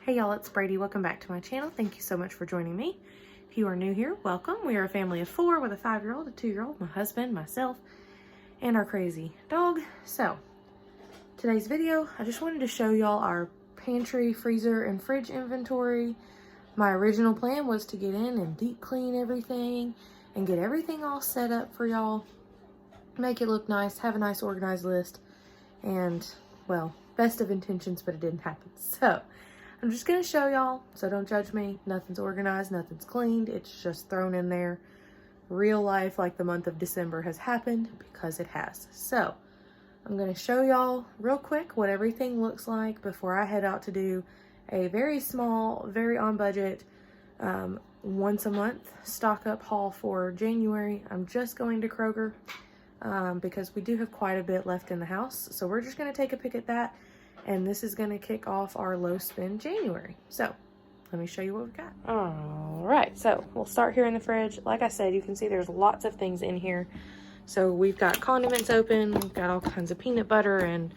Hey y'all, it's Brady. Welcome back to my channel. Thank you so much for joining me. If you are new here, welcome. We are a family of 4 with a 5-year-old, a 2-year-old, my husband, myself, and our crazy dog. So, today's video, I just wanted to show y'all our pantry, freezer, and fridge inventory. My original plan was to get in and deep clean everything and get everything all set up for y'all. Make it look nice, have a nice organized list, and, well, best of intentions, but it didn't happen. So, I'm just going to show y'all, so don't judge me. Nothing's organized, nothing's cleaned. It's just thrown in there. Real life, like the month of December has happened, because it has. So, I'm going to show y'all real quick what everything looks like before I head out to do a very small, very on budget, once a month stock up haul for January. I'm just going to Kroger because we do have quite a bit left in the house. So we're just going to take a pick at that. And this is going to kick off our low spend January. So, let me show you what we've got. Alright, so we'll start here in the fridge. Like I said, you can see there's lots of things in here. So, we've got condiments open. We've got all kinds of peanut butter and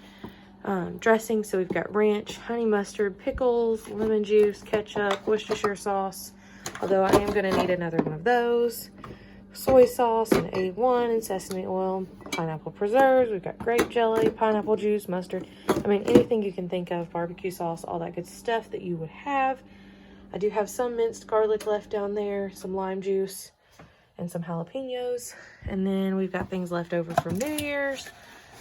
dressing. So, we've got ranch, honey mustard, pickles, lemon juice, ketchup, Worcestershire sauce. Although I am going to need another one of those. Soy sauce and A1 and sesame oil, pineapple preserves. We've got grape jelly, pineapple juice, mustard. I mean, anything you can think of, barbecue sauce, all that good stuff that you would have. I do have some minced garlic left down there, some lime juice, and some jalapenos. And then we've got things left over from New Year's.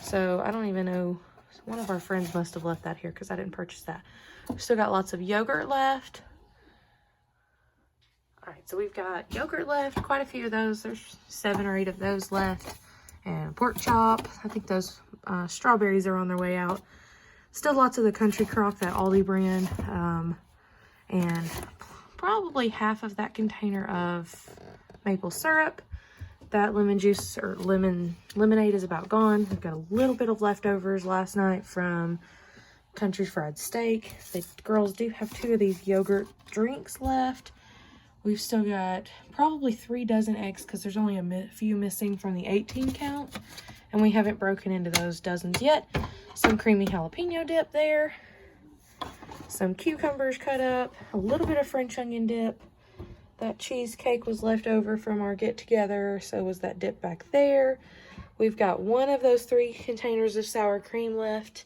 So I don't even know. One of our friends must have left that here because I didn't purchase that. We've still got lots of yogurt left. All right, so we've got yogurt left, quite a few of those. There's 7 or 8 of those left. And pork chop. I think those strawberries are on their way out. Still lots of the Country Crock, that Aldi brand. And probably half of that container of maple syrup. That lemon juice or lemonade is about gone. We've got a little bit of leftovers last night from Country Fried Steak. The girls do have 2 of these yogurt drinks left. We've still got probably 3 dozen eggs because there's only a few missing from the 18 count. And we haven't broken into those dozens yet. Some creamy jalapeno dip there. Some cucumbers cut up. A little bit of French onion dip. That cheesecake was left over from our get-together. So was that dip back there. We've got 1 of those 3 containers of sour cream left.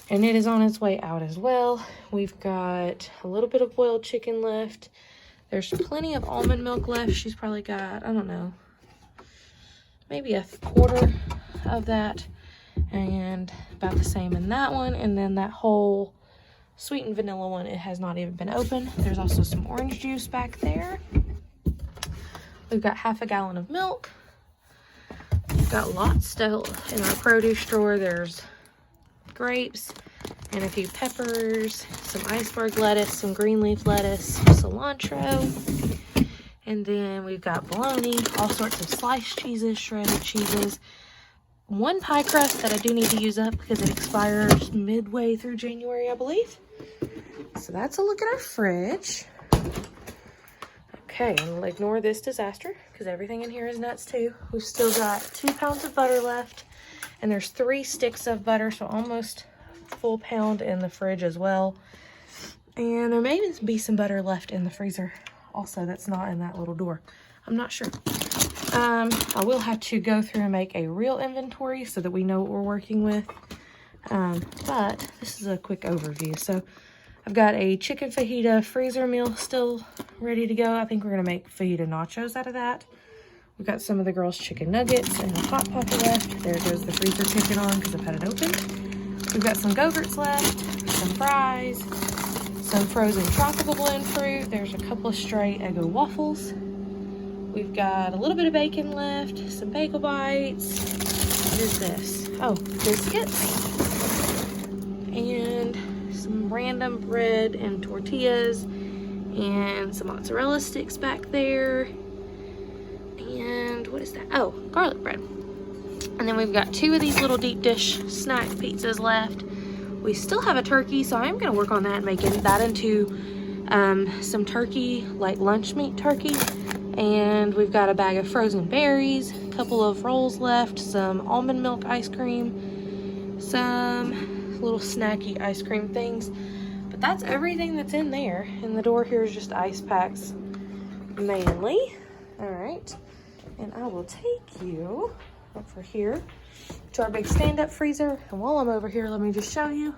And it is on its way out as well. We've got a little bit of boiled chicken left. There's plenty of almond milk left. She's probably got, I don't know, maybe a quarter of that. And about the same in that one. And then that whole sweetened vanilla one, it has not even been opened. There's also some orange juice back there. We've got half a gallon of milk. We've got lots still in our produce drawer. There's grapes and a few peppers, some iceberg lettuce, some green leaf lettuce, cilantro, and then we've got bologna, all sorts of sliced cheeses, shredded cheeses, 1 pie crust that I do need to use up because it expires midway through January, I believe. So that's a look at our fridge. Okay, I'm gonna ignore this disaster because everything in here is nuts too. We've still got 2 pounds of butter left, and there's 3 sticks of butter, so almost full pound in the fridge as well. And there may be some butter left in the freezer also that's not in that little door. I'm not sure. I will have to go through and make a real inventory so that we know what we're working with. But this is a quick overview. So I've got a chicken fajita freezer meal still ready to go. I think we're going to make fajita nachos out of that. We've got some of the girls' chicken nuggets and a hot pocket left. There goes the freezer chicken on because I've had it open. We've got some Go-Gurts left, some fries, some frozen tropical blend fruit. There's a couple of stray Eggo waffles. We've got a little bit of bacon left, some bagel bites. What is this? Oh, biscuits. And some random bread and tortillas. And some mozzarella sticks back there. And what is that? Oh, garlic bread. And then we've got 2 of these little deep dish snack pizzas left. We still have a turkey, so I'm going to work on that, making that into some turkey, like lunch meat turkey. And we've got a bag of frozen berries, a couple of rolls left, some almond milk ice cream, some little snacky ice cream things. But that's everything that's in there. And the door here is just ice packs mainly. All right. And I will take you over here to our big stand-up freezer. And while I'm over here, let me just show you.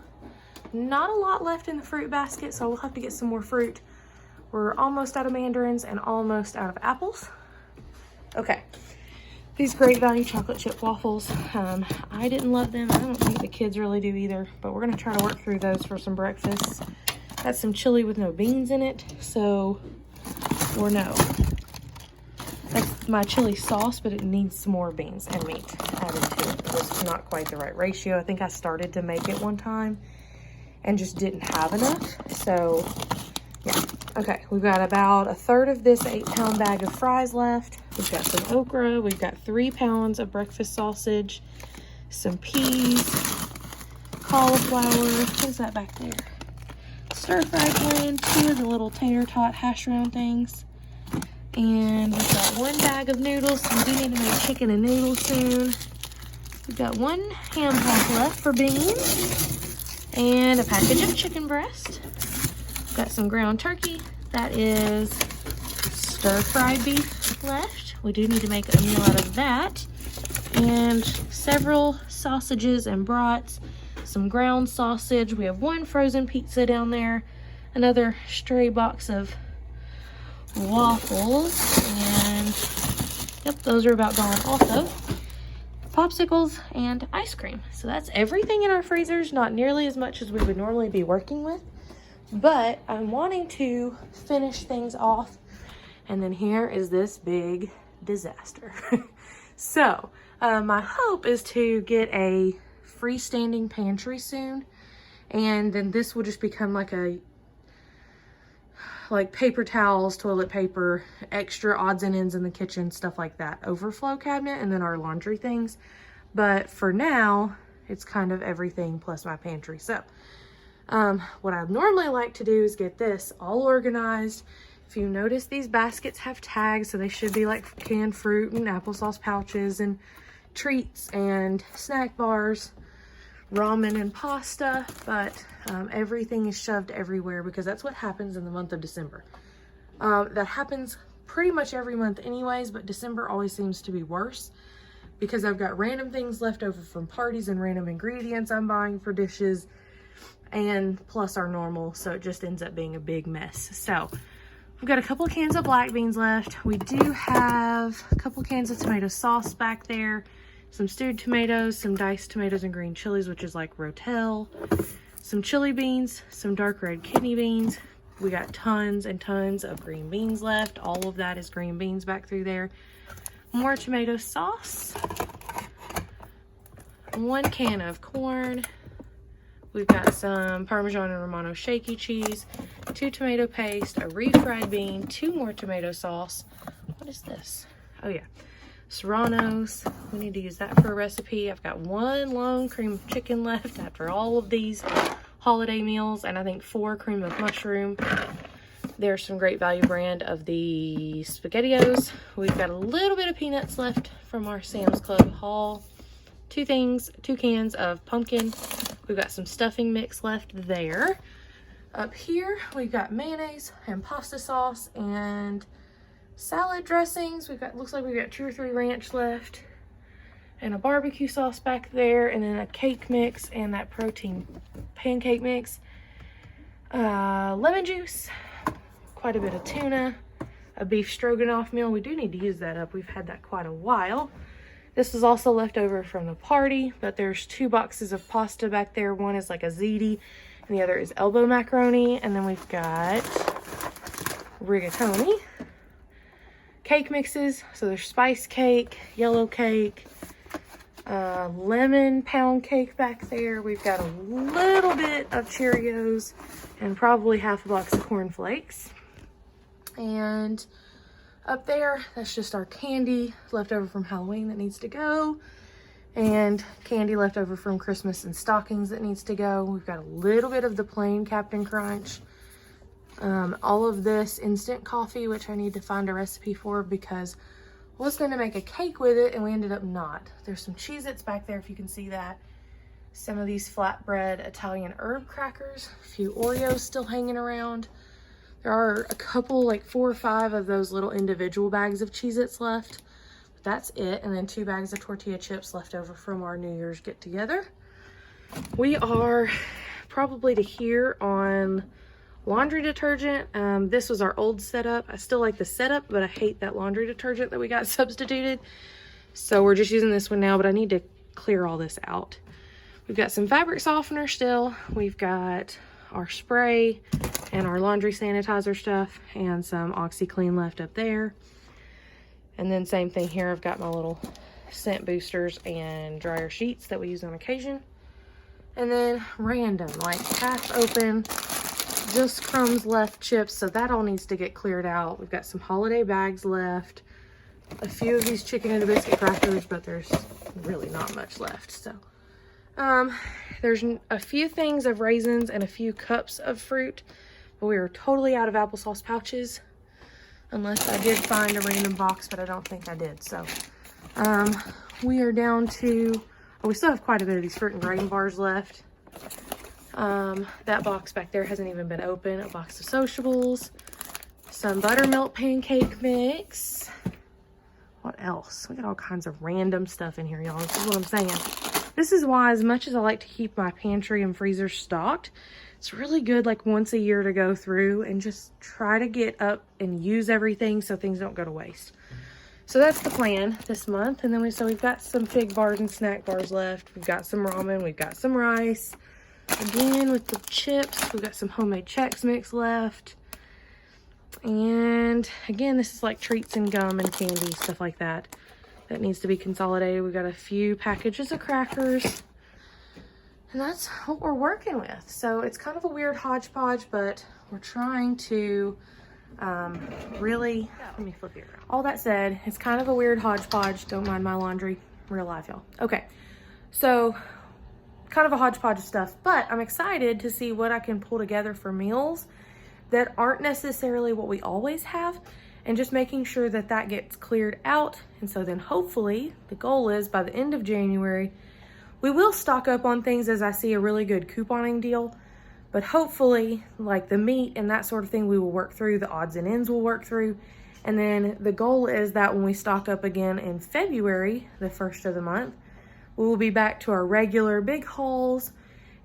Not a lot left in the fruit basket, so we'll have to get some more fruit. We're almost out of mandarins and almost out of apples. Okay. These Great Value chocolate chip waffles. I didn't love them. I don't think the kids really do either, but we're gonna try to work through those for some breakfast. Got some chili with no beans in it, so, or no. That's my chili sauce, but it needs some more beans and meat added to it. It was not quite the right ratio. I think I started to make it one time and just didn't have enough, so yeah. Okay, we've got about a third of this 8-pound bag of fries left. We've got some okra. We've got 3 pounds of breakfast sausage, some peas, cauliflower. What's that back there? Stir-fry blend, 2 of the little tater tot hash brown things. And we've got 1 bag of noodles. We do need to make chicken and noodles soon. We've got 1 ham hock left for beans. And a package of chicken breast. Got some ground turkey. That is stir-fried beef left. We do need to make a meal out of that. And several sausages and brats. Some ground sausage. We have 1 frozen pizza down there. Another stray box of waffles. And yep, those are about gone also. Popsicles and ice cream. So that's everything in our freezers. Not nearly as much as we would normally be working with. But I'm wanting to finish things off. And then here is this big disaster. So, my hope is to get a freestanding pantry soon. And then this will just become like paper towels, toilet paper, extra odds and ends in the kitchen, stuff like that. Overflow cabinet, and then our laundry things. But for now, it's kind of everything plus my pantry. So, what I'd normally like to do is get this all organized. If you notice, these baskets have tags, so they should be like canned fruit and applesauce pouches and treats and snack bars, ramen and pasta, but everything is shoved everywhere because that's what happens in the month of December. That happens pretty much every month anyways, but December always seems to be worse because I've got random things left over from parties and random ingredients I'm buying for dishes, and plus our normal, so it just ends up being a big mess. So we've got a couple of cans of black beans left. We do have a couple cans of tomato sauce back there, some stewed tomatoes, some diced tomatoes and green chilies, which is like rotel, some chili beans, some dark red kidney beans. We got tons and tons of green beans left. All of that is green beans back through there. More tomato sauce, 1 can of corn. We've got some Parmesan and Romano shaky cheese, 2 tomato paste, a refried bean, 2 more tomato sauce. What is this? Oh yeah, Serranos. We need to use that for a recipe. I've got 1 long cream of chicken left after all of these holiday meals, and I think 4 cream of mushroom. There's some Great Value brand of the SpaghettiOs. We've got a little bit of peanuts left from our Sam's Club haul. 2 cans of pumpkin. We've got some stuffing mix left there. Up here, we've got mayonnaise and pasta sauce and salad dressings. Looks like we've got 2 or 3 ranch left. And a barbecue sauce back there. And then a cake mix and that protein pancake mix. Lemon juice. Quite a bit of tuna. A beef stroganoff meal. We do need to use that up. We've had that quite a while. This is also left over from the party, but there's 2 boxes of pasta back there. One is like a ziti, and the other is elbow macaroni. And then we've got rigatoni. Cake mixes. So there's spice cake, yellow cake, lemon pound cake back there. We've got a little bit of Cheerios and probably half a box of corn flakes. And up there, that's just our candy left over from Halloween that needs to go. And candy left over from Christmas and stockings that needs to go. We've got a little bit of the plain Captain Crunch. All of this instant coffee, which I need to find a recipe for because I was going to make a cake with it and we ended up not. There's some Cheez-Its back there if you can see that. some of these flatbread Italian herb crackers, a few Oreos still hanging around. There are a couple, like 4 or 5 of those little individual bags of Cheez-Its left. But that's it. And then 2 bags of tortilla chips left over from our New Year's get together. We are probably to here on laundry detergent. This was our old setup. I still like the setup, but I hate that laundry detergent that we got substituted. So we're just using this one now, but I need to clear all this out. We've got some fabric softener still. We've got our spray and our laundry sanitizer stuff and some OxyClean left up there. And then same thing here. I've got my little scent boosters and dryer sheets that we use on occasion. And then random, like half open, just crumbs left chips. So that all needs to get cleared out. We've got some holiday bags left. A few of these chicken and a biscuit crackers, but there's really not much left. So there's a few things of raisins and a few cups of fruit, but we are totally out of applesauce pouches, unless I did find a random box, but I don't think I did. So we are down to, we still have quite a bit of these fruit and grain bars left. That box back there hasn't even been opened. A box of Sociables, some buttermilk pancake mix. What else? We got all kinds of random stuff in here, y'all. This is what I'm saying. This is why, as much as I like to keep my pantry and freezer stocked, it's really good like once a year to go through and just try to get up and use everything so things don't go to waste. So that's the plan this month. And then we've got some fig bars and snack bars left. We've got some ramen. We've got some rice. Again, with the chips, we've got some homemade Chex Mix left. And again, this is like treats and gum and candy, stuff like that. That needs to be consolidated. We've got a few packages of crackers. And that's what we're working with. So it's kind of a weird hodgepodge, but we're trying to really, let me flip it around. All that said, it's kind of a weird hodgepodge. Don't mind my laundry. Real life, y'all. Okay, so kind of a hodgepodge of stuff, but I'm excited to see what I can pull together for meals that aren't necessarily what we always have, and just making sure that that gets cleared out. And so then hopefully the goal is by the end of January, we will stock up on things as I see a really good couponing deal, but hopefully like the meat and that sort of thing, we will work through, the odds and ends will work through. And then the goal is that when we stock up again in February, the first of the month, we will be back to our regular big hauls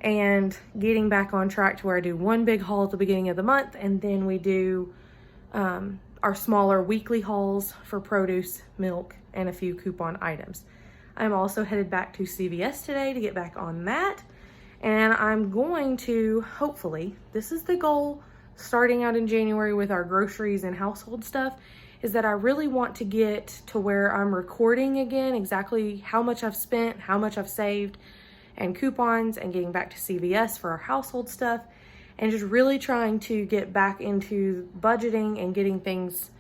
and getting back on track to where I do one big haul at the beginning of the month, and then we do our smaller weekly hauls for produce, milk, and a few coupon items. I'm also headed back to CVS today to get back on that, and I'm going to, hopefully, this is the goal starting out in January with our groceries and household stuff, is that I really want to get to where I'm recording again exactly how much I've spent, how much I've saved, and coupons, and getting back to CVS for our household stuff, and just really trying to get back into budgeting and getting things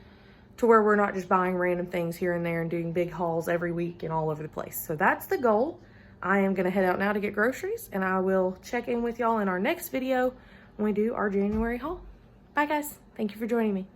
to where we're not just buying random things here and there and doing big hauls every week and all over the place. So that's the goal. I am gonna head out now to get groceries, and I will check in with y'all in our next video when we do our January haul. Bye guys, thank you for joining me.